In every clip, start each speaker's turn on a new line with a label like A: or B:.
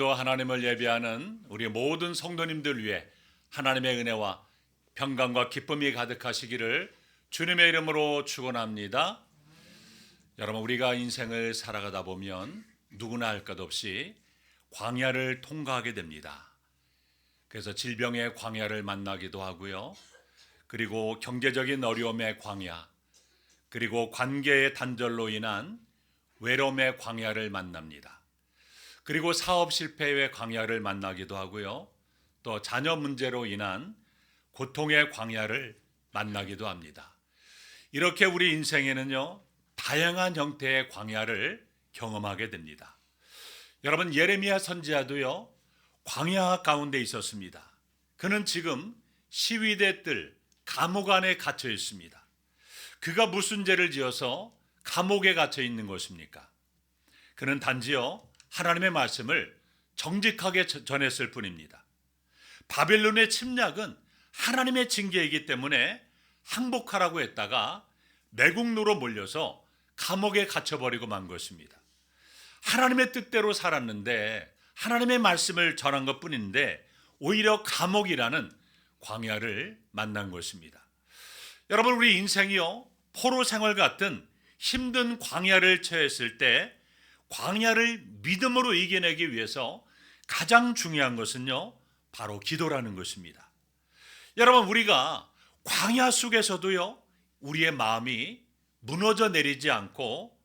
A: 또 하나님을 예배하는 우리 모든 성도님들 위해 하나님의 은혜와 평강과 기쁨이 가득하시기를 주님의 이름으로 축원합니다. 여러분, 우리가 인생을 살아가다 보면 누구나 할 것 없이 광야를 통과하게 됩니다. 그래서 질병의 광야를 만나기도 하고요. 그리고 경제적인 어려움의 광야, 그리고 관계의 단절로 인한 외로움의 광야를 만납니다. 그리고 사업 실패의 광야를 만나기도 하고요. 또 자녀 문제로 인한 고통의 광야를 만나기도 합니다. 이렇게 우리 인생에는요, 다양한 형태의 광야를 경험하게 됩니다. 여러분, 예레미야 선지자도요, 광야 가운데 있었습니다. 그는 지금 시위대 뜰 감옥 안에 갇혀 있습니다. 그가 무슨 죄를 지어서 감옥에 갇혀 있는 것입니까? 그는 단지요, 하나님의 말씀을 정직하게 전했을 뿐입니다. 바벨론의 침략은 하나님의 징계이기 때문에 항복하라고 했다가 매국노로 몰려서 감옥에 갇혀버리고 만 것입니다. 하나님의 뜻대로 살았는데 하나님의 말씀을 전한 것뿐인데 오히려 감옥이라는 광야를 만난 것입니다. 여러분, 우리 인생이요, 포로 생활 같은 힘든 광야를 처했을 때 광야를 믿음으로 이겨내기 위해서 가장 중요한 것은요, 바로 기도라는 것입니다. 여러분, 우리가 광야 속에서도요, 우리의 마음이 무너져 내리지 않고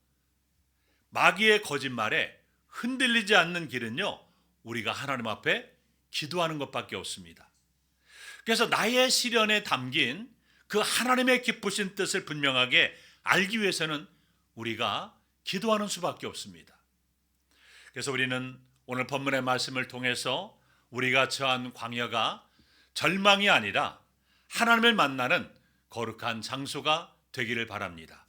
A: 마귀의 거짓말에 흔들리지 않는 길은요, 우리가 하나님 앞에 기도하는 것밖에 없습니다. 그래서 나의 시련에 담긴 그 하나님의 기쁘신 뜻을 분명하게 알기 위해서는 우리가 기도하는 수밖에 없습니다. 그래서 우리는 오늘 본문의 말씀을 통해서 우리가 처한 광야가 절망이 아니라 하나님을 만나는 거룩한 장소가 되기를 바랍니다.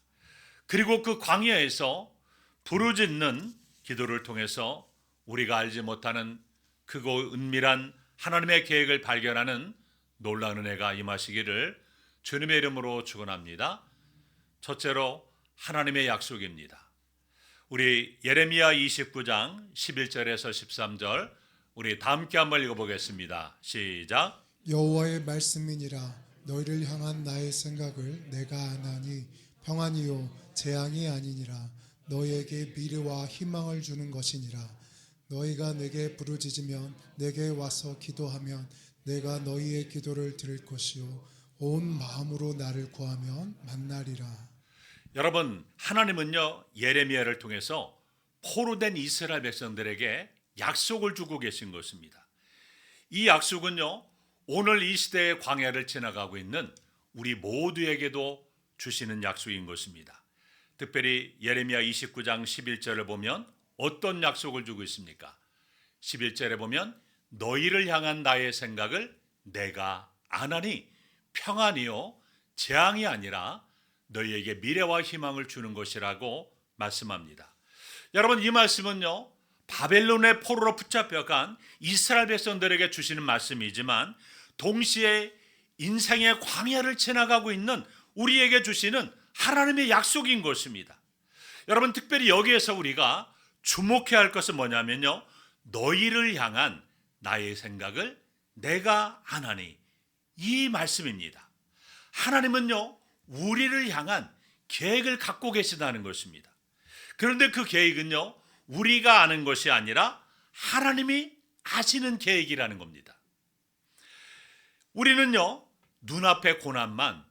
A: 그리고 그 광야에서 부르짖는 기도를 통해서 우리가 알지 못하는 크고 은밀한 하나님의 계획을 발견하는 놀라운 은혜가 임하시기를 주님의 이름으로 축원합니다. 첫째로 하나님의 약속입니다. 우리 예레미야 29장 11절에서 13절 우리 다 함께 한번 읽어보겠습니다. 시작.
B: 여호와의 말씀이니라. 너희를 향한 나의 생각을 내가 아나니 평안이요 재앙이 아니니라. 너희에게 미래와 희망을 주는 것이니라. 너희가 내게 부르짖으면 내게 와서 기도하면 내가 너희의 기도를 들을 것이요 온 마음으로 나를 구하면 만나리라.
A: 여러분, 하나님은요, 예레미야를 통해서 포로된 이스라엘 백성들에게 약속을 주고 계신 것입니다. 이 약속은요, 오늘 이 시대의 광야를 지나가고 있는 우리 모두에게도 주시는 약속인 것입니다. 특별히 예레미야 29장 11절을 보면 어떤 약속을 주고 있습니까? 11절에 보면 너희를 향한 나의 생각을 내가 아나니 평안이요 재앙이 아니라 너희에게 미래와 희망을 주는 것이라고 말씀합니다. 여러분, 이 말씀은요, 바벨론의 포로로 붙잡혀간 이스라엘 백성들에게 주시는 말씀이지만 동시에 인생의 광야를 지나가고 있는 우리에게 주시는 하나님의 약속인 것입니다. 여러분, 특별히 여기에서 우리가 주목해야 할 것은 뭐냐면요, 너희를 향한 나의 생각을 내가 아나니, 이 말씀입니다. 하나님은요, 우리를 향한 계획을 갖고 계시다는 것입니다. 그런데 그 계획은요, 우리가 아는 것이 아니라 하나님이 아시는 계획이라는 겁니다. 우리는요, 눈앞의 고난만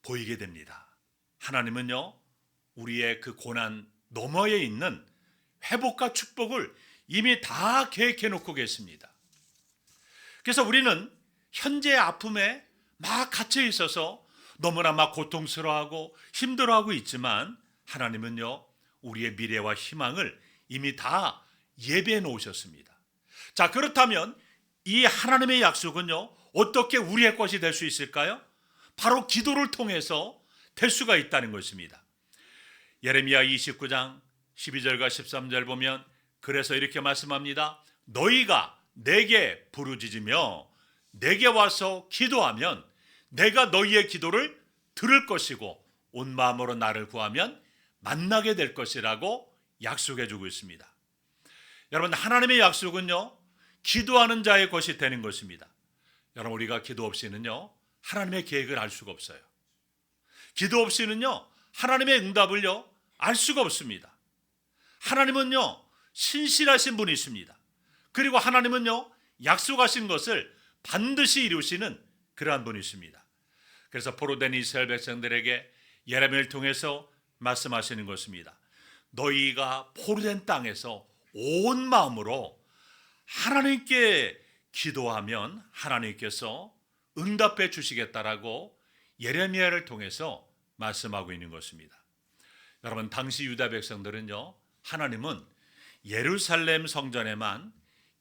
A: 보이게 됩니다. 하나님은요, 우리의 그 고난 너머에 있는 회복과 축복을 이미 다 계획해 놓고 계십니다. 그래서 우리는 현재의 아픔에 막 갇혀 있어서 너무나 막 고통스러워하고 힘들어하고 있지만 하나님은요, 우리의 미래와 희망을 이미 다 예비해 놓으셨습니다. 자, 그렇다면 이 하나님의 약속은요, 어떻게 우리의 것이 될 수 있을까요? 바로 기도를 통해서 될 수가 있다는 것입니다. 예레미야 29장 12절과 13절 보면 그래서 이렇게 말씀합니다. 너희가 내게 부르짖으며 내게 와서 기도하면 내가 너희의 기도를 들을 것이고 온 마음으로 나를 구하면 만나게 될 것이라고 약속해 주고 있습니다. 여러분, 하나님의 약속은요, 기도하는 자의 것이 되는 것입니다. 여러분, 우리가 기도 없이는요, 하나님의 계획을 알 수가 없어요. 기도 없이는요, 하나님의 응답을요, 알 수가 없습니다. 하나님은요, 신실하신 분이십니다. 그리고 하나님은요, 약속하신 것을 반드시 이루시는 그러한 분이십니다. 그래서 포로된 이스라엘 백성들에게 예레미야를 통해서 말씀하시는 것입니다. 너희가 포로된 땅에서 온 마음으로 하나님께 기도하면 하나님께서 응답해 주시겠다라고 예레미야를 통해서 말씀하고 있는 것입니다. 여러분, 당시 유다 백성들은요, 하나님은 예루살렘 성전에만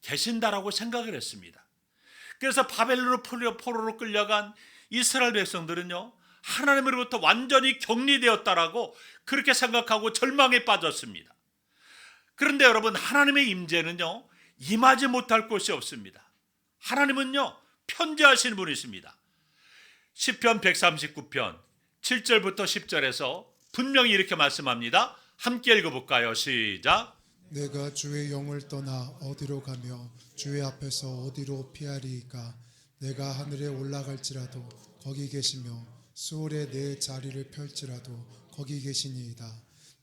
A: 계신다라고 생각을 했습니다. 그래서 바벨론 포로로 끌려간 이스라엘 백성들은요, 하나님으로부터 완전히 격리되었다라고 그렇게 생각하고 절망에 빠졌습니다. 그런데 여러분, 하나님의 임재는요, 임하지 못할 곳이 없습니다. 하나님은요, 편재하신 분이십니다. 시편 139편 7절부터 10절에서 분명히 이렇게 말씀합니다. 함께 읽어볼까요? 시작.
B: 내가 주의 영을 떠나 어디로 가며 주의 앞에서 어디로 피하리이까. 내가 하늘에 올라갈지라도 거기 계시며 수월에 내 자리를 펼지라도 거기 계시니이다.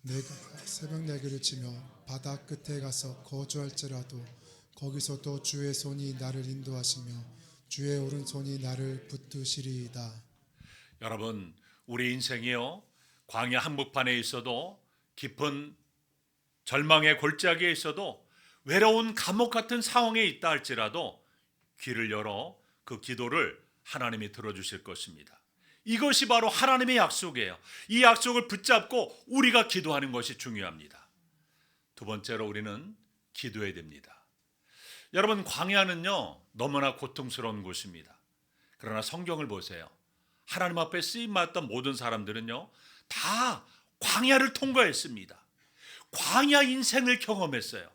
B: 내가 새벽날개를 치며 바다 끝에 가서 거주할지라도 거기서도 주의 손이 나를 인도하시며 주의 오른손이 나를 붙드시리이다.
A: 여러분, 우리 인생이요, 광야 한복판에 있어도, 깊은 절망의 골짜기에 있어도, 외로운 감옥 같은 상황에 있다 할지라도 귀를 열어 그 기도를 하나님이 들어주실 것입니다. 이것이 바로 하나님의 약속이에요. 이 약속을 붙잡고 우리가 기도하는 것이 중요합니다. 두 번째로 우리는 기도해야 됩니다. 여러분, 광야는요, 너무나 고통스러운 곳입니다. 그러나 성경을 보세요. 하나님 앞에 쓰임받았던 모든 사람들은요, 다 광야를 통과했습니다. 광야 인생을 경험했어요.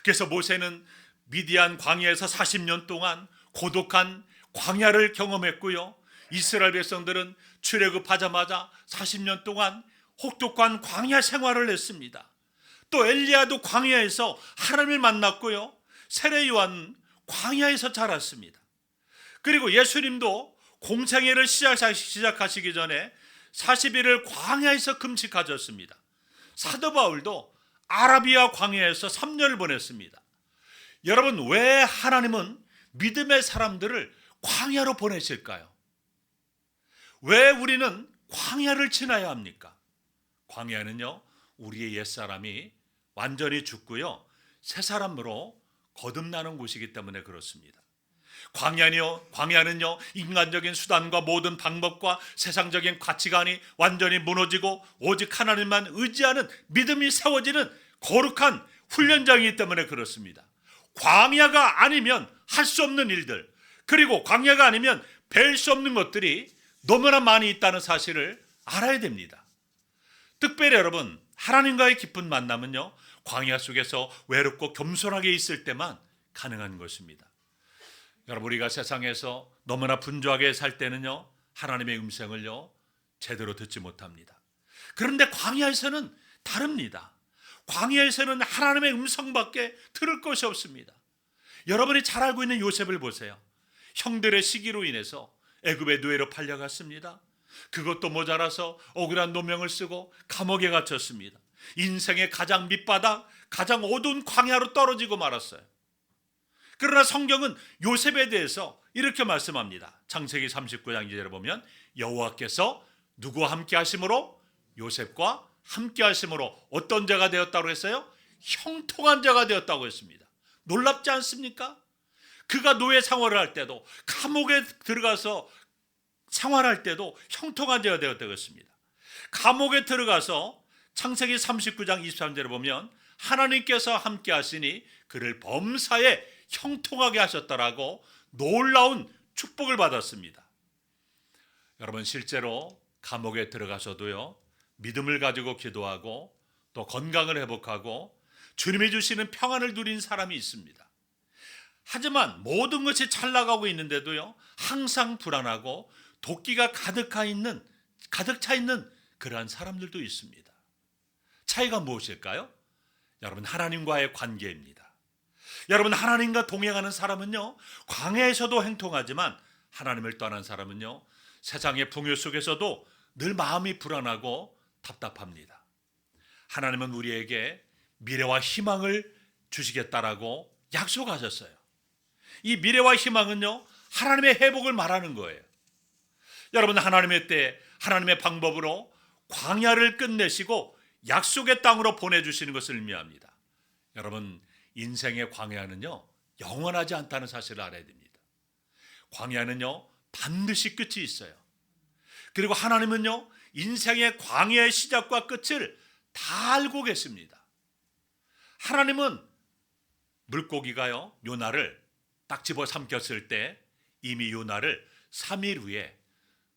A: 그래서 모세는 미디안 광야에서 40년 동안 고독한 광야를 경험했고요, 이스라엘 백성들은 출애굽하자마자 40년 동안 혹독한 광야 생활을 했습니다. 또 엘리야도 광야에서 하나님을 만났고요, 세례 요한은 광야에서 자랐습니다. 그리고 예수님도 공생애를 시작하시기 전에 40일을 광야에서 금식하셨습니다. 사도 바울도 아라비아 광야에서 3년을 보냈습니다. 여러분, 왜 하나님은 믿음의 사람들을 광야로 보내실까요? 왜 우리는 광야를 지나야 합니까? 광야는요, 우리의 옛사람이 완전히 죽고요, 새 사람으로 거듭나는 곳이기 때문에 그렇습니다. 광야는요, 인간적인 수단과 모든 방법과 세상적인 가치관이 완전히 무너지고 오직 하나님만 의지하는 믿음이 세워지는 거룩한 훈련장이기 때문에 그렇습니다. 광야가 아니면 할 수 없는 일들, 그리고 광야가 아니면 뵐 수 없는 것들이 너무나 많이 있다는 사실을 알아야 됩니다. 특별히 여러분, 하나님과의 깊은 만남은요, 광야 속에서 외롭고 겸손하게 있을 때만 가능한 것입니다. 여러분, 우리가 세상에서 너무나 분주하게 살 때는요, 하나님의 음성을요, 제대로 듣지 못합니다. 그런데 광야에서는 다릅니다. 광야에서는 하나님의 음성밖에 들을 것이 없습니다. 여러분이 잘 알고 있는 요셉을 보세요. 형들의 시기로 인해서 애굽의 노예로 팔려갔습니다. 그것도 모자라서 억울한 노명을 쓰고 감옥에 갇혔습니다. 인생의 가장 밑바닥, 가장 어두운 광야로 떨어지고 말았어요. 그러나 성경은 요셉에 대해서 이렇게 말씀합니다. 창세기 39장 2절에 보면 여호와께서 누구와 함께 하심으로? 요셉과 함께 하심으로 어떤 자가 되었다고 했어요? 형통한 자가 되었다고 했습니다. 놀랍지 않습니까? 그가 노예 생활을 할 때도, 감옥에 들어가서 생활할 때도 형통한 자가 되었다고 했습니다. 감옥에 들어가서 창세기 39장 23절에 보면 하나님께서 함께 하시니 그를 범사에 형통하게 하셨다라고 놀라운 축복을 받았습니다. 여러분, 실제로 감옥에 들어가서도요, 믿음을 가지고 기도하고 또 건강을 회복하고 주님이 주시는 평안을 누린 사람이 있습니다. 하지만 모든 것이 잘 나가고 있는데도요, 항상 불안하고 도끼가 가득 차 있는 그러한 사람들도 있습니다. 차이가 무엇일까요? 여러분, 하나님과의 관계입니다. 여러분, 하나님과 동행하는 사람은요, 광야에서도 행통하지만 하나님을 떠난 사람은요, 세상의 풍요 속에서도 늘 마음이 불안하고 답답합니다. 하나님은 우리에게 미래와 희망을 주시겠다라고 약속하셨어요. 이 미래와 희망은요, 하나님의 회복을 말하는 거예요. 여러분, 하나님의 때, 하나님의 방법으로 광야를 끝내시고 약속의 땅으로 보내주시는 것을 의미합니다. 여러분, 인생의 광야는요, 영원하지 않다는 사실을 알아야 됩니다. 광야는요, 반드시 끝이 있어요. 그리고 하나님은요, 인생의 광야의 시작과 끝을 다 알고 계십니다. 하나님은 물고기가요, 요나를 딱 집어 삼켰을 때 이미 요나를 3일 후에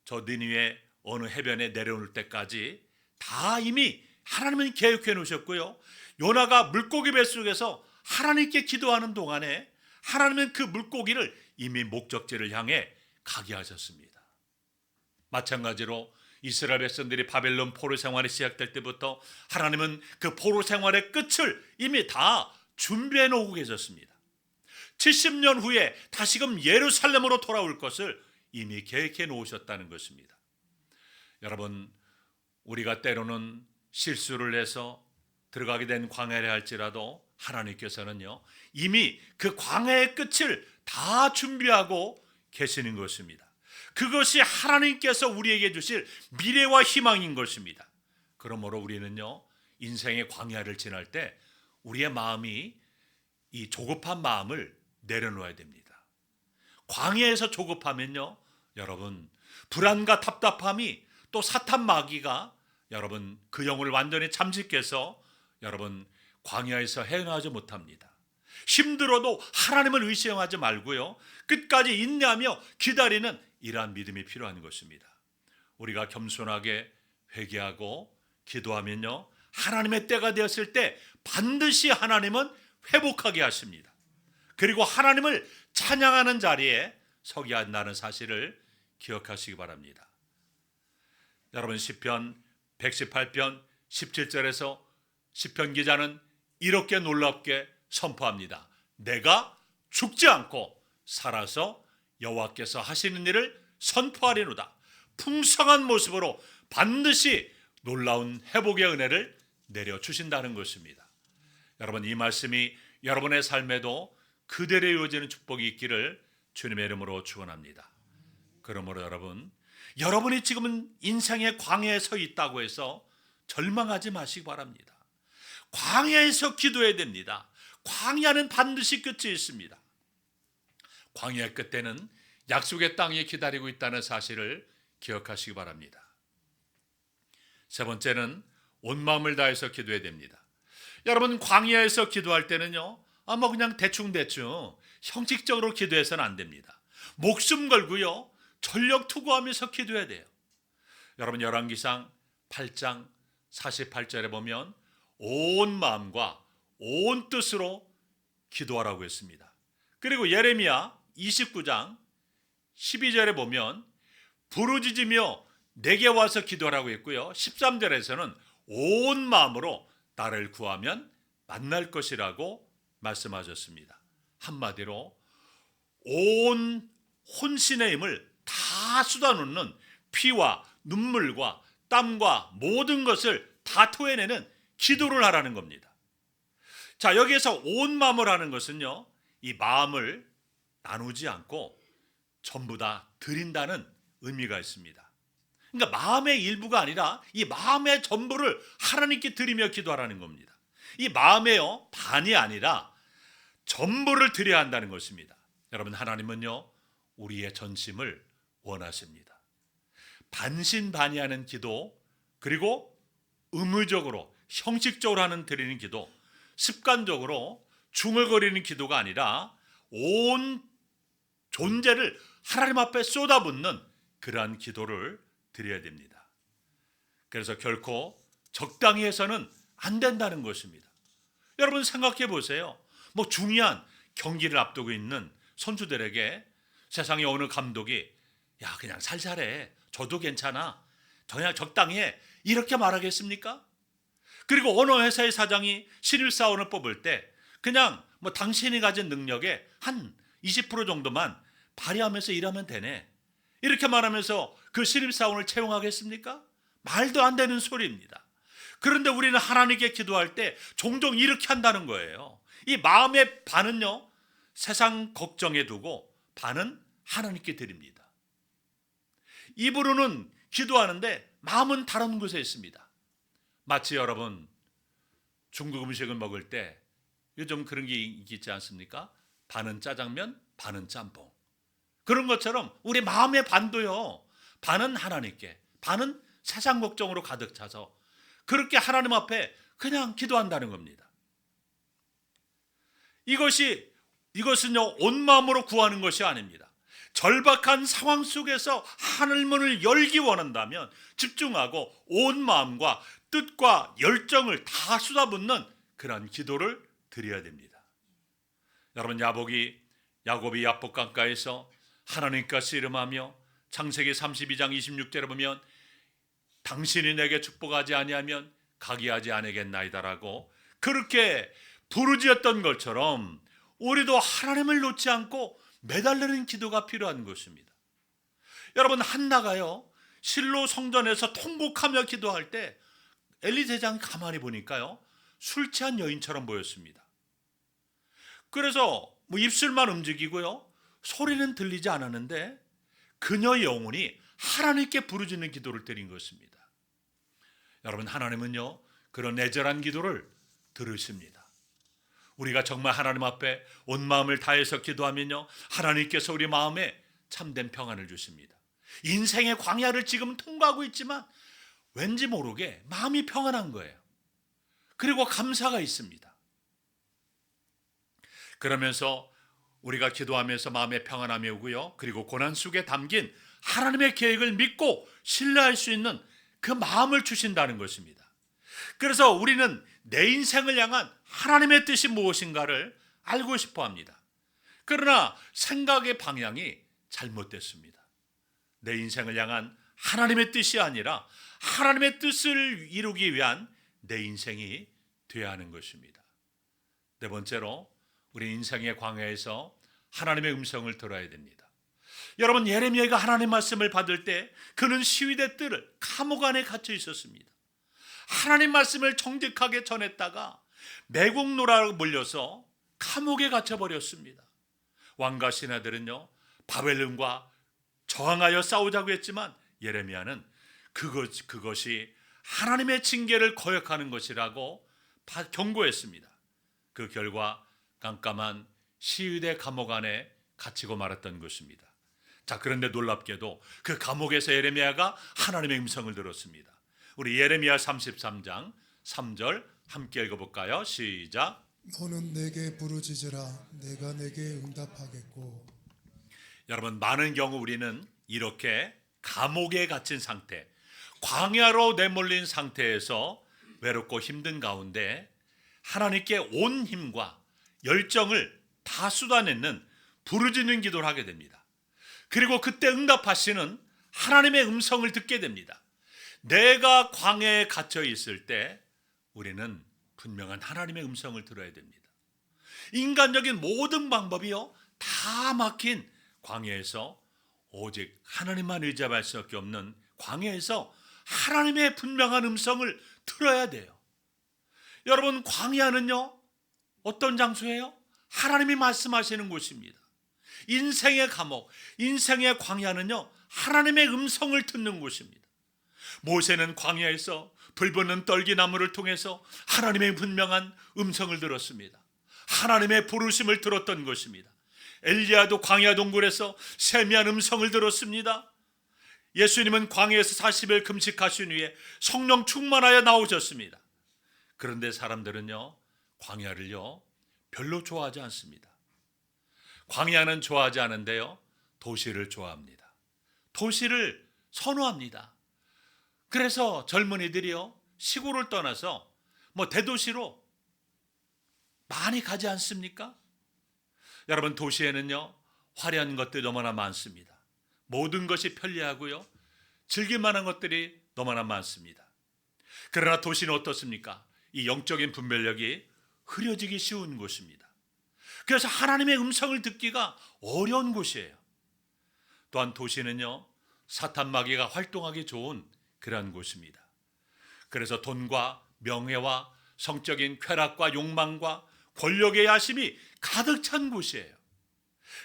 A: 저 니느웨 어느 해변에 내려올 때까지 다 이미 하나님은 계획해 놓으셨고요. 요나가 물고기 뱃속에서 하나님께 기도하는 동안에 하나님은 그 물고기를 이미 목적지를 향해 가게 하셨습니다. 마찬가지로 이스라엘 백성들이 바벨론 포로 생활이 시작될 때부터 하나님은 그 포로 생활의 끝을 이미 다 준비해 놓고 계셨습니다. 70년 후에 다시금 예루살렘으로 돌아올 것을 이미 계획해 놓으셨다는 것입니다. 여러분, 우리가 때로는 실수를 해서 들어가게 된 광야를 할지라도 하나님께서는요, 이미 그 광야의 끝을 다 준비하고 계시는 것입니다. 그것이 하나님께서 우리에게 주실 미래와 희망인 것입니다. 그러므로 우리는요, 인생의 광야를 지날 때 우리의 마음이 이 조급한 마음을 내려놓아야 됩니다. 광야에서 조급하면요, 여러분, 불안과 답답함이 또 사탄 마귀가 여러분 그 영혼을 완전히 잠식해서 여러분 광야에서 헤어나지 못합니다. 힘들어도 하나님을 의심하지 말고요, 끝까지 인내하며 기다리는 이러한 믿음이 필요한 것입니다. 우리가 겸손하게 회개하고 기도하면요, 하나님의 때가 되었을 때 반드시 하나님은 회복하게 하십니다. 그리고 하나님을 찬양하는 자리에 서게 한다는 사실을 기억하시기 바랍니다. 여러분, 시편 118편 17절에서 시편 기자는 이렇게 놀랍게 선포합니다. 내가 죽지 않고 살아서 여호와께서 하시는 일을 선포하리로다. 풍성한 모습으로 반드시 놀라운 회복의 은혜를 내려주신다는 것입니다. 여러분, 이 말씀이 여러분의 삶에도 그대로 이루어지는 축복이 있기를 주님의 이름으로 축원합니다. 그러므로 여러분이 지금은 인생의 광야에 서 있다고 해서 절망하지 마시기 바랍니다. 광야에서 기도해야 됩니다. 광야는 반드시 끝이 있습니다. 광야의 끝에는 약속의 땅이 기다리고 있다는 사실을 기억하시기 바랍니다. 세 번째는 온 마음을 다해서 기도해야 됩니다. 여러분, 광야에서 기도할 때는요, 그냥 대충 형식적으로 기도해서는 안 됩니다. 목숨 걸고요, 전력 투구하면서 기도해야 돼요. 여러분, 열왕기상 8장 48절에 보면 온 마음과 온 뜻으로 기도하라고 했습니다. 그리고 예레미야 29장 12절에 보면 부르짖으며 내게 와서 기도하라고 했고요, 13절에서는 온 마음으로 나를 구하면 만날 것이라고 말씀하셨습니다. 한마디로 온 혼신의 힘을 다 쏟아놓는 피와 눈물과 땀과 모든 것을 다 토해내는 기도를 하라는 겁니다. 자, 여기에서 온 마음을 하는 것은요, 이 마음을 나누지 않고 전부 다 드린다는 의미가 있습니다. 그러니까 마음의 일부가 아니라 이 마음의 전부를 하나님께 드리며 기도하라는 겁니다. 이 마음에요, 반이 아니라 전부를 드려야 한다는 것입니다. 여러분, 하나님은요, 우리의 전심을 원하십니다. 반신반의하는 기도, 그리고 의무적으로 형식적으로 하는 드리는 기도, 습관적으로 중얼거리는 기도가 아니라 온 존재를 하나님 앞에 쏟아붓는 그러한 기도를 드려야 됩니다. 그래서 결코 적당히 해서는 안 된다는 것입니다. 여러분, 생각해 보세요. 중요한 경기를 앞두고 있는 선수들에게 세상의 어느 감독이 야, 그냥 살살해, 저도 괜찮아, 그냥 적당히 해, 이렇게 말하겠습니까? 그리고 어느 회사의 사장이 신입사원을 뽑을 때 그냥 뭐 당신이 가진 능력의 한 20% 정도만 발휘하면서 일하면 되네. 이렇게 말하면서 그 신입사원을 채용하겠습니까? 말도 안 되는 소리입니다. 그런데 우리는 하나님께 기도할 때 종종 이렇게 한다는 거예요. 이 마음의 반은요, 세상 걱정에 두고 반은 하나님께 드립니다. 입으로는 기도하는데 마음은 다른 곳에 있습니다. 마치 여러분 중국 음식을 먹을 때 요즘 그런 게 있지 않습니까? 반은 짜장면, 반은 짬뽕. 그런 것처럼 우리 마음의 반도요, 반은 하나님께, 반은 세상 걱정으로 가득 차서 그렇게 하나님 앞에 그냥 기도한다는 겁니다. 이것은요, 온 마음으로 구하는 것이 아닙니다. 절박한 상황 속에서 하늘 문을 열기 원한다면 집중하고 온 마음과 뜻과 열정을 다 쏟아붓는 그런 기도를 드려야 됩니다. 여러분, 야곱이 야복 강가에서 하나님과 씨름하며 창세기 32장 26절에 보면 당신이 내게 축복하지 아니하면 가기하지 아니겠나이다라고 그렇게 부르짖었던 것처럼 우리도 하나님을 놓지 않고 매달리는 기도가 필요한 것입니다. 여러분, 한나가요, 실로 성전에서 통곡하며 기도할 때 엘리 제사장이 가만히 보니까요, 술 취한 여인처럼 보였습니다. 그래서 입술만 움직이고요, 소리는 들리지 않았는데 그녀의 영혼이 하나님께 부르짖는 기도를 드린 것입니다. 여러분, 하나님은요, 그런 애절한 기도를 들으십니다. 우리가 정말 하나님 앞에 온 마음을 다해서 기도하면요, 하나님께서 우리 마음에 참된 평안을 주십니다. 인생의 광야를 지금 통과하고 있지만 왠지 모르게 마음이 평안한 거예요. 그리고 감사가 있습니다. 그러면서 우리가 기도하면서 마음의 평안함이 오고요, 그리고 고난 속에 담긴 하나님의 계획을 믿고 신뢰할 수 있는 그 마음을 주신다는 것입니다. 그래서 우리는 내 인생을 향한 하나님의 뜻이 무엇인가를 알고 싶어 합니다. 그러나 생각의 방향이 잘못됐습니다. 내 인생을 향한 하나님의 뜻이 아니라 하나님의 뜻을 이루기 위한 내 인생이 되어야 하는 것입니다. 네 번째로, 우리 인생의 광야에서 하나님의 음성을 들어야 됩니다. 여러분, 예레미야가 하나님 말씀을 받을 때 그는 시위대 뜰을 감옥 안에 갇혀 있었습니다. 하나님 말씀을 정직하게 전했다가 매국노라로 몰려서 감옥에 갇혀버렸습니다. 왕과 신하들은요, 바벨론과 저항하여 싸우자고 했지만 예레미야는 그것이 하나님의 징계를 거역하는 것이라고 경고했습니다. 그 결과 깜깜한 시위대 감옥 안에 갇히고 말았던 것입니다. 자, 그런데 놀랍게도 그 감옥에서 예레미야가 하나님의 음성을 들었습니다. 우리 예레미야 33장 3절 함께 읽어볼까요? 시작.
B: 너는 내게 부르짖으라 내가 내게 응답하겠고.
A: 여러분, 많은 경우 우리는 이렇게 감옥에 갇힌 상태, 광야로 내몰린 상태에서 외롭고 힘든 가운데 하나님께 온 힘과 열정을 다 쏟아내는 부르짖는 기도를 하게 됩니다. 그리고 그때 응답하시는 하나님의 음성을 듣게 됩니다. 내가 광야에 갇혀 있을 때 우리는 분명한 하나님의 음성을 들어야 됩니다. 인간적인 모든 방법이요, 다 막힌 광야에서 오직 하나님만 의지할 수밖에 없는 광야에서 하나님의 분명한 음성을 들어야 돼요. 여러분, 광야는요, 어떤 장소예요? 하나님이 말씀하시는 곳입니다. 인생의 감옥, 인생의 광야는요, 하나님의 음성을 듣는 곳입니다. 모세는 광야에서 불붙는 떨기나무를 통해서 하나님의 분명한 음성을 들었습니다. 하나님의 부르심을 들었던 것입니다. 엘리야도 광야 동굴에서 세미한 음성을 들었습니다. 예수님은 광야에서 40일 금식하신 후에 성령 충만하여 나오셨습니다. 그런데 사람들은요, 광야를요 별로 좋아하지 않습니다. 광야는 좋아하지 않은데요, 도시를 좋아합니다. 도시를 선호합니다. 그래서 젊은이들이요, 시골을 떠나서 대도시로 많이 가지 않습니까? 여러분, 도시에는요, 화려한 것들이 너무나 많습니다. 모든 것이 편리하고요, 즐길 만한 것들이 너무나 많습니다. 그러나 도시는 어떻습니까? 이 영적인 분별력이 흐려지기 쉬운 곳입니다. 그래서 하나님의 음성을 듣기가 어려운 곳이에요. 또한 도시는요, 사탄 마귀가 활동하기 좋은 그러한 곳입니다. 그래서 돈과 명예와 성적인 쾌락과 욕망과 권력의 야심이 가득 찬 곳이에요.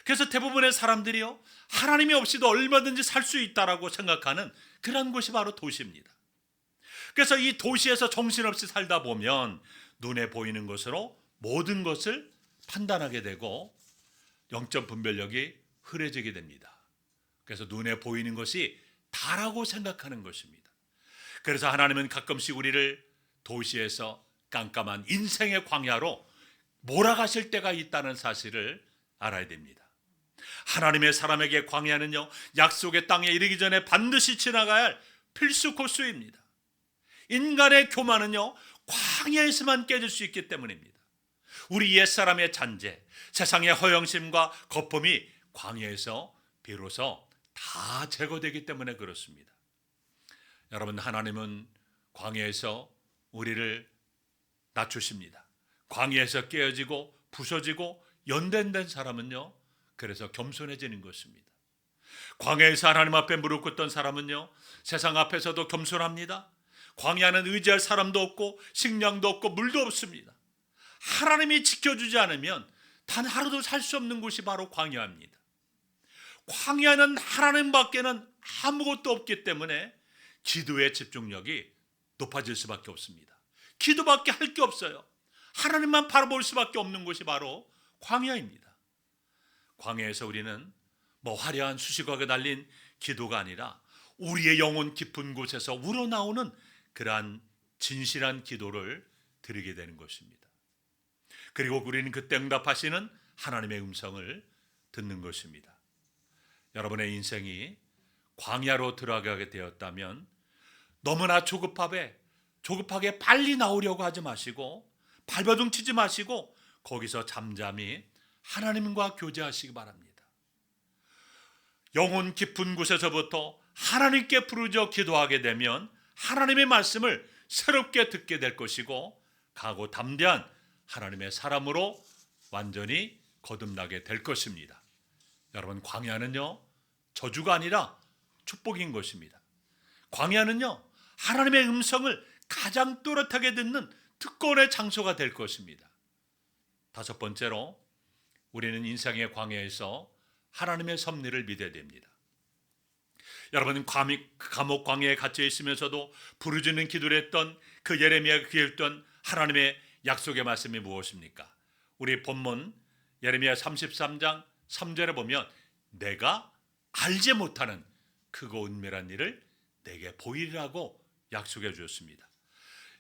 A: 그래서 대부분의 사람들이요, 하나님이 없이도 얼마든지 살 수 있다라고 생각하는 그런 곳이 바로 도시입니다. 그래서 이 도시에서 정신없이 살다 보면 눈에 보이는 것으로 모든 것을 판단하게 되고 영적 분별력이 흐려지게 됩니다. 그래서 눈에 보이는 것이 다라고 생각하는 것입니다. 그래서 하나님은 가끔씩 우리를 도시에서 깜깜한 인생의 광야로 몰아가실 때가 있다는 사실을 알아야 됩니다. 하나님의 사람에게 광야는요, 약속의 땅에 이르기 전에 반드시 지나가야 할 필수 코스입니다. 인간의 교만은요, 광야에서만 깨질 수 있기 때문입니다. 우리 옛사람의 잔재, 세상의 허영심과 거품이 광야에서 비로소 다 제거되기 때문에 그렇습니다. 여러분, 하나님은 광야에서 우리를 낮추십니다. 광야에서 깨어지고 부서지고 연단된 사람은요, 그래서 겸손해지는 것입니다. 광야에서 하나님 앞에 무릎 꿇던 사람은요, 세상 앞에서도 겸손합니다. 광야는 의지할 사람도 없고 식량도 없고 물도 없습니다. 하나님이 지켜주지 않으면 단 하루도 살 수 없는 곳이 바로 광야입니다. 광야는 하나님밖에는 아무것도 없기 때문에 기도의 집중력이 높아질 수밖에 없습니다. 기도밖에 할 게 없어요. 하나님만 바라볼 수밖에 없는 곳이 바로 광야입니다. 광야에서 우리는 화려한 수식어가 달린 기도가 아니라 우리의 영혼 깊은 곳에서 우러나오는 그러한 진실한 기도를 드리게 되는 것입니다. 그리고 우리는 그때 응답하시는 하나님의 음성을 듣는 것입니다. 여러분의 인생이 광야로 들어가게 되었다면 너무나 조급하게 빨리 나오려고 하지 마시고 발버둥 치지 마시고 거기서 잠잠히 하나님과 교제하시기 바랍니다. 영혼 깊은 곳에서부터 하나님께 부르짖어 기도하게 되면 하나님의 말씀을 새롭게 듣게 될 것이고 강하고 담대한 하나님의 사람으로 완전히 거듭나게 될 것입니다. 여러분, 광야는요, 저주가 아니라 축복인 것입니다. 광야는요, 하나님의 음성을 가장 또렷하게 듣는 특권의 장소가 될 것입니다. 다섯 번째로, 우리는 인생의 광야에서 하나님의 섭리를 믿어야 됩니다. 여러분, 감옥 광야에 갇혀 있으면서도 부르짖는 기도를 했던 그 예레미야가 기했던 하나님의 약속의 말씀이 무엇입니까? 우리 본문 예레미야 33장 3절에 보면 내가 알지 못하는 크고 은밀한 일을 내게 보이리라고 약속해 주었습니다.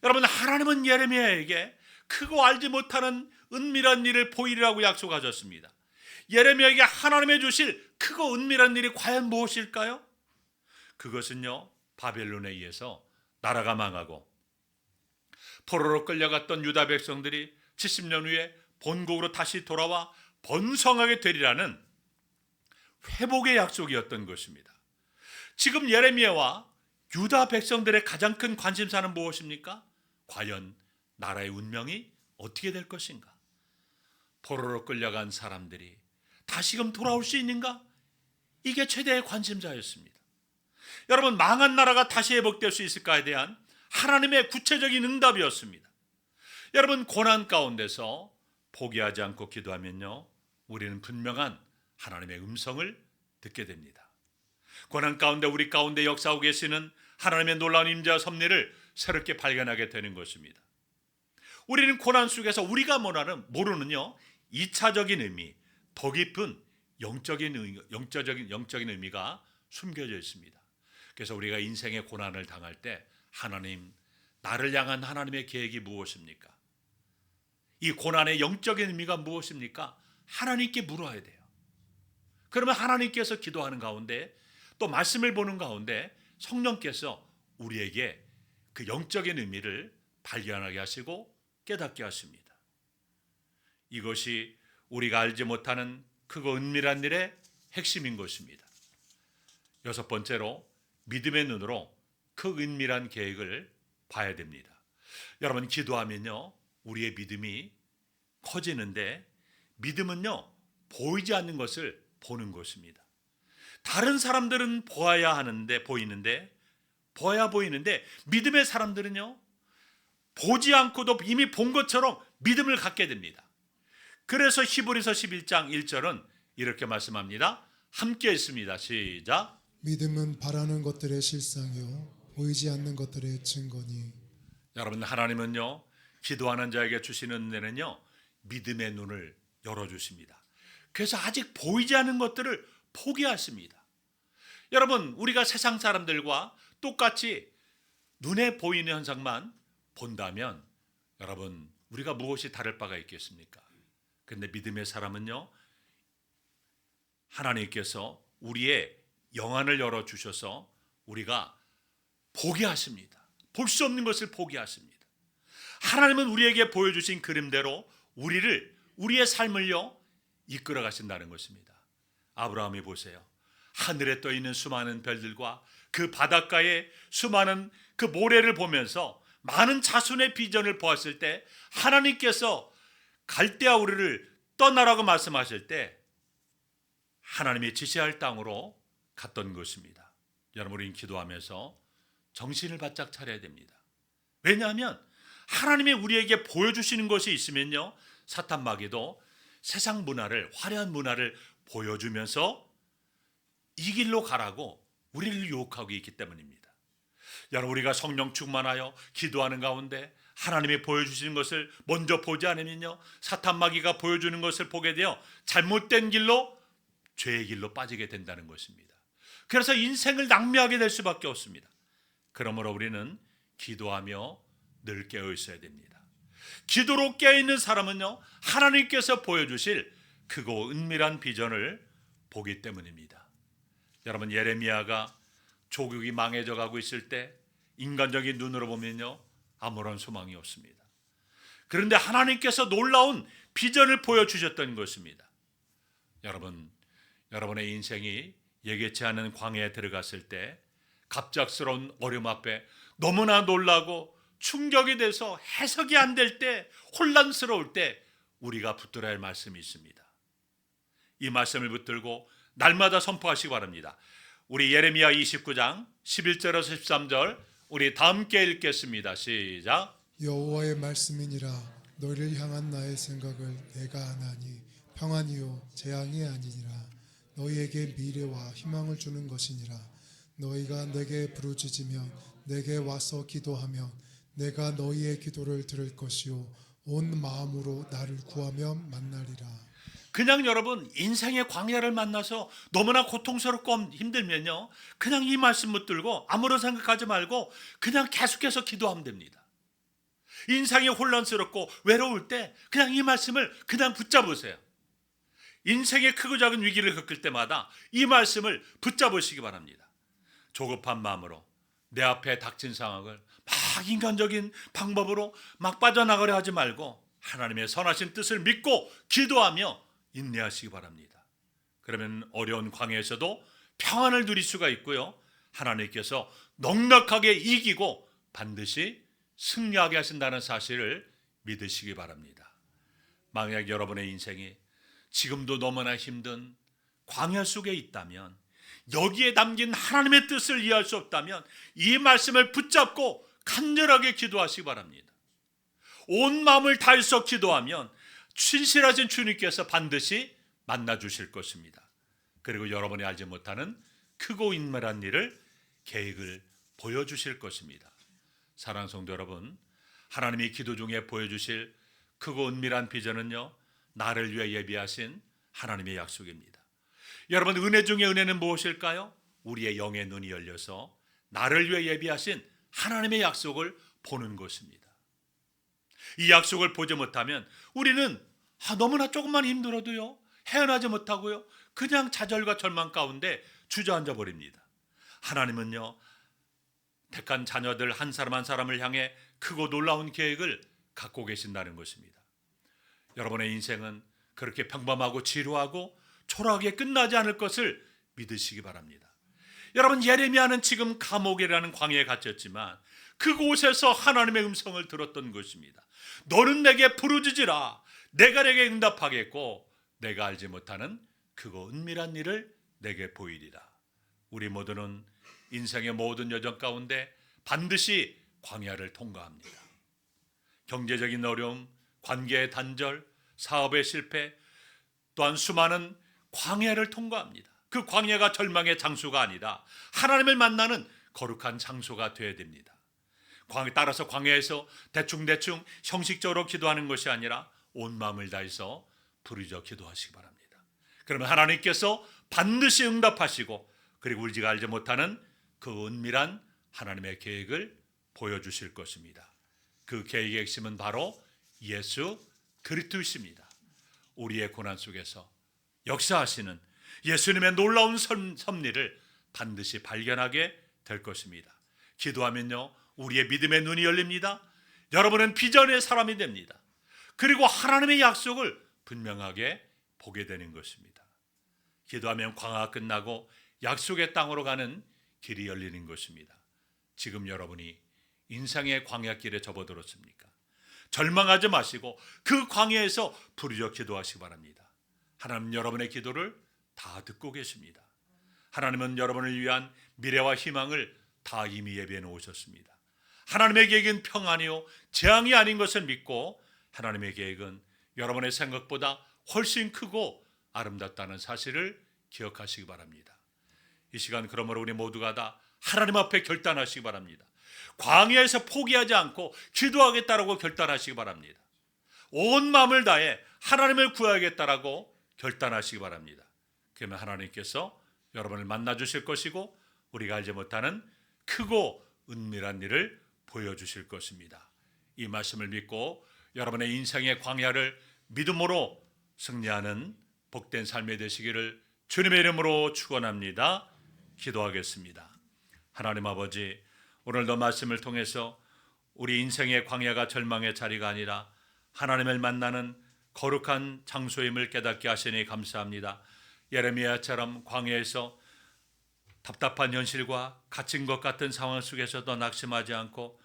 A: 여러분, 하나님은 예레미야에게 크고 알지 못하는 은밀한 일을 보이리라고 약속하셨습니다. 예레미야에게 하나님의 주실 크고 은밀한 일이 과연 무엇일까요? 그것은요, 바벨론에 의해서 나라가 망하고 포로로 끌려갔던 유다 백성들이 70년 후에 본국으로 다시 돌아와 번성하게 되리라는 회복의 약속이었던 것입니다. 지금 예레미야와 유다 백성들의 가장 큰 관심사는 무엇입니까? 과연 나라의 운명이 어떻게 될 것인가? 포로로 끌려간 사람들이 다시금 돌아올 수 있는가? 이게 최대의 관심사였습니다. 여러분, 망한 나라가 다시 회복될 수 있을까에 대한 하나님의 구체적인 응답이었습니다. 여러분, 고난 가운데서 포기하지 않고 기도하면요, 우리는 분명한 하나님의 음성을 듣게 됩니다. 고난 가운데 우리 가운데 역사하고 계시는 하나님의 놀라운 임재와 섭리를 새롭게 발견하게 되는 것입니다. 우리는 고난 속에서 우리가 모르는요, 2차적인 의미, 더 깊은 영적인 의미가 숨겨져 있습니다. 그래서 우리가 인생의 고난을 당할 때 하나님, 나를 향한 하나님의 계획이 무엇입니까? 이 고난의 영적인 의미가 무엇입니까? 하나님께 물어야 돼요. 그러면 하나님께서 기도하는 가운데 또 말씀을 보는 가운데 성령께서 우리에게 그 영적인 의미를 발견하게 하시고 깨닫게 하십니다. 이것이 우리가 알지 못하는 크고 은밀한 일의 핵심인 것입니다. 여섯 번째로, 믿음의 눈으로 그 은밀한 계획을 봐야 됩니다. 여러분, 기도하면요, 우리의 믿음이 커지는데 믿음은요, 보이지 않는 것을 보는 것입니다. 다른 사람들은 보이는데 믿음의 사람들은요, 보지 않고도 이미 본 것처럼 믿음을 갖게 됩니다. 그래서 히브리서 11장 1절은 이렇게 말씀합니다. 함께 있습니다. 시작.
B: 믿음은 바라는 것들의 실상이요 보이지 않는 것들의 증거니.
A: 여러분, 하나님은요, 기도하는 자에게 주시는 은혜는요, 믿음의 눈을 열어주십니다. 그래서 아직 보이지 않는 것들을 포기하십니다. 여러분, 우리가 세상 사람들과 똑같이 눈에 보이는 현상만 본다면 여러분, 우리가 무엇이 다를 바가 있겠습니까? 근데 믿음의 사람은요, 하나님께서 우리의 영안을 열어주셔서 우리가 보게 하십니다. 볼 수 없는 것을 보게 하십니다. 하나님은 우리에게 보여주신 그림대로 우리의 삶을요, 이끌어 가신다는 것입니다. 아브라함이 보세요. 하늘에 떠 있는 수많은 별들과 그 바닷가의 수많은 그 모래를 보면서 많은 자손의 비전을 보았을 때 하나님께서 갈대아 우르를 떠나라고 말씀하실 때 하나님이 지시할 땅으로 갔던 것입니다. 여러분, 우리는 기도하면서 정신을 바짝 차려야 됩니다. 왜냐하면 하나님이 우리에게 보여주시는 것이 있으면요, 사탄 마귀도 세상 문화를, 화려한 문화를 보여주면서 이 길로 가라고 우리를 유혹하고 있기 때문입니다. 여러분, 우리가 성령 충만하여 기도하는 가운데 하나님이 보여주시는 것을 먼저 보지 않으면요, 사탄 마귀가 보여주는 것을 보게 되어 잘못된 길로, 죄의 길로 빠지게 된다는 것입니다. 그래서 인생을 낭비하게 될 수밖에 없습니다. 그러므로 우리는 기도하며 늘 깨어 있어야 됩니다. 기도로 깨어 있는 사람은요, 하나님께서 보여주실 크고 은밀한 비전을 보기 때문입니다. 여러분, 예레미야가 조국이 망해져 가고 있을 때 인간적인 눈으로 보면요, 아무런 소망이 없습니다. 그런데 하나님께서 놀라운 비전을 보여주셨던 것입니다. 여러분의 인생이 예기치 않은 광야에 들어갔을 때 갑작스러운 어려움 앞에 너무나 놀라고 충격이 돼서 해석이 안 될 때, 혼란스러울 때 우리가 붙들어야 할 말씀이 있습니다. 이 말씀을 붙들고 날마다 선포하시기 바랍니다. 우리 예레미야 29장 11절에서 13절 우리 다 함께 읽겠습니다. 시작.
B: 여호와의 말씀이니라. 너희를 향한 나의 생각을 내가 아나니 평안이요 재앙이 아니니라. 너희에게 미래와 희망을 주는 것이니라. 너희가 내게 부르짖으면 내게 와서 기도하면 내가 너희의 기도를 들을 것이요 온 마음으로 나를 구하면 만나리라.
A: 그냥 여러분, 인생의 광야를 만나서 너무나 고통스럽고 힘들면요, 그냥 이 말씀 붙들고 아무런 생각하지 말고 그냥 계속해서 기도하면 됩니다. 인생이 혼란스럽고 외로울 때 그냥 이 말씀을 그냥 붙잡으세요. 인생의 크고 작은 위기를 겪을 때마다 이 말씀을 붙잡으시기 바랍니다. 조급한 마음으로 내 앞에 닥친 상황을 막 인간적인 방법으로 막 빠져나가려 하지 말고 하나님의 선하신 뜻을 믿고 기도하며 인내하시기 바랍니다. 그러면 어려운 광야에서도 평안을 누릴 수가 있고요, 하나님께서 넉넉하게 이기고 반드시 승리하게 하신다는 사실을 믿으시기 바랍니다. 만약 여러분의 인생이 지금도 너무나 힘든 광야 속에 있다면, 여기에 담긴 하나님의 뜻을 이해할 수 없다면 이 말씀을 붙잡고 간절하게 기도하시기 바랍니다. 온 마음을 다해서 기도하면 신실하신 주님께서 반드시 만나주실 것입니다. 그리고 여러분이 알지 못하는 크고 인물한 일을, 계획을 보여주실 것입니다. 사랑하는 성도 여러분, 하나님이 기도 중에 보여주실 크고 은밀한 비전은요, 나를 위해 예비하신 하나님의 약속입니다. 여러분, 은혜 중에 은혜는 무엇일까요? 우리의 영의 눈이 열려서 나를 위해 예비하신 하나님의 약속을 보는 것입니다. 이 약속을 보지 못하면 우리는 너무나 조금만 힘들어도요, 헤어나지 못하고요, 그냥 좌절과 절망 가운데 주저앉아 버립니다. 하나님은요, 택한 자녀들 한 사람 한 사람을 향해 크고 놀라운 계획을 갖고 계신다는 것입니다. 여러분의 인생은 그렇게 평범하고 지루하고 초라하게 끝나지 않을 것을 믿으시기 바랍니다. 여러분, 예레미야는 지금 감옥이라는 광야에 갇혔지만 그곳에서 하나님의 음성을 들었던 것입니다. 너는 내게 부르짖으라. 내가 내게 응답하겠고 내가 알지 못하는 크고 은밀한 일을 내게 보이리라. 우리 모두는 인생의 모든 여정 가운데 반드시 광야를 통과합니다. 경제적인 어려움, 관계의 단절, 사업의 실패, 또한 수많은 광야를 통과합니다. 그 광야가 절망의 장소가 아니라 하나님을 만나는 거룩한 장소가 되어야 됩니다. 따라서 광야에서 대충대충 형식적으로 기도하는 것이 아니라 온 마음을 다해서 부르짖어 기도하시기 바랍니다. 그러면 하나님께서 반드시 응답하시고 그리고 우리가 알지 못하는 그 은밀한 하나님의 계획을 보여주실 것입니다. 그 계획의 핵심은 바로 예수 그리스도이십니다. 우리의 고난 속에서 역사하시는 예수님의 놀라운 섭리를 반드시 발견하게 될 것입니다. 기도하면요, 우리의 믿음의 눈이 열립니다. 여러분은 비전의 사람이 됩니다. 그리고 하나님의 약속을 분명하게 보게 되는 것입니다. 기도하면 광야가 끝나고 약속의 땅으로 가는 길이 열리는 것입니다. 지금 여러분이 인생의 광야길에 접어들었습니까? 절망하지 마시고 그 광야에서 부르짖어 기도하시기 바랍니다. 하나님 여러분의 기도를 다 듣고 계십니다. 하나님은 여러분을 위한 미래와 희망을 다 이미 예비해 놓으셨습니다. 하나님의 계획은 평안이요 재앙이 아닌 것을 믿고 하나님의 계획은 여러분의 생각보다 훨씬 크고 아름답다는 사실을 기억하시기 바랍니다. 이 시간 그러므로 우리 모두가 다 하나님 앞에 결단하시기 바랍니다. 광야에서 포기하지 않고 기도하겠다라고 결단하시기 바랍니다. 온 마음을 다해 하나님을 구하겠다라고 결단하시기 바랍니다. 그러면 하나님께서 여러분을 만나 주실 것이고 우리가 알지 못하는 크고 은밀한 일을 보여주실 것입니다. 이 말씀을 믿고 여러분의 인생의 광야를 믿음으로 승리하는 복된 삶이 되시기를 주님의 이름으로 축원합니다. 기도하겠습니다. 하나님 아버지, 오늘도 말씀을 통해서 우리 인생의 광야가 절망의 자리가 아니라 하나님을 만나는 거룩한 장소임을 깨닫게 하시니 감사합니다. 예레미야처럼 광야에서 답답한 현실과 갇힌 것 같은 상황 속에서도 낙심하지 않고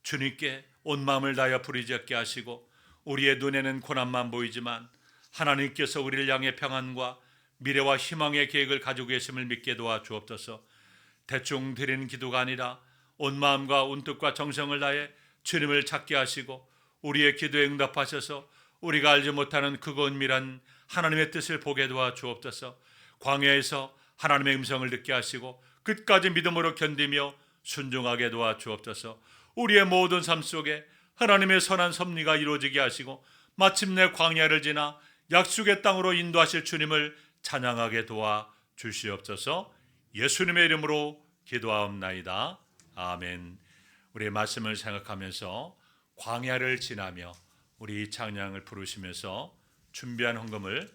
A: 주님께 온 마음을 다하여 부르짖게 하시고 우리의 눈에는 고난만 보이지만 하나님께서 우리를 향해 평안과 미래와 희망의 계획을 가지고 계심을 믿게 도와주옵소서. 대충 드리는 기도가 아니라 온 마음과 온 뜻과 정성을 다해 주님을 찾게 하시고 우리의 기도에 응답하셔서 우리가 알지 못하는 크고 은밀한 하나님의 뜻을 보게 도와주옵소서. 광야에서 하나님의 음성을 듣게 하시고 끝까지 믿음으로 견디며 순종하게 도와주옵소서. 우리의 모든 삶 속에 하나님의 선한 섭리가 이루어지게 하시고 마침내 광야를 지나 약속의 땅으로 인도하실 주님을 찬양하게 도와주시옵소서. 예수님의 이름으로 기도하옵나이다. 아멘. 우리의 말씀을 생각하면서 광야를 지나며 우리 찬양을 부르시면서 준비한 헌금을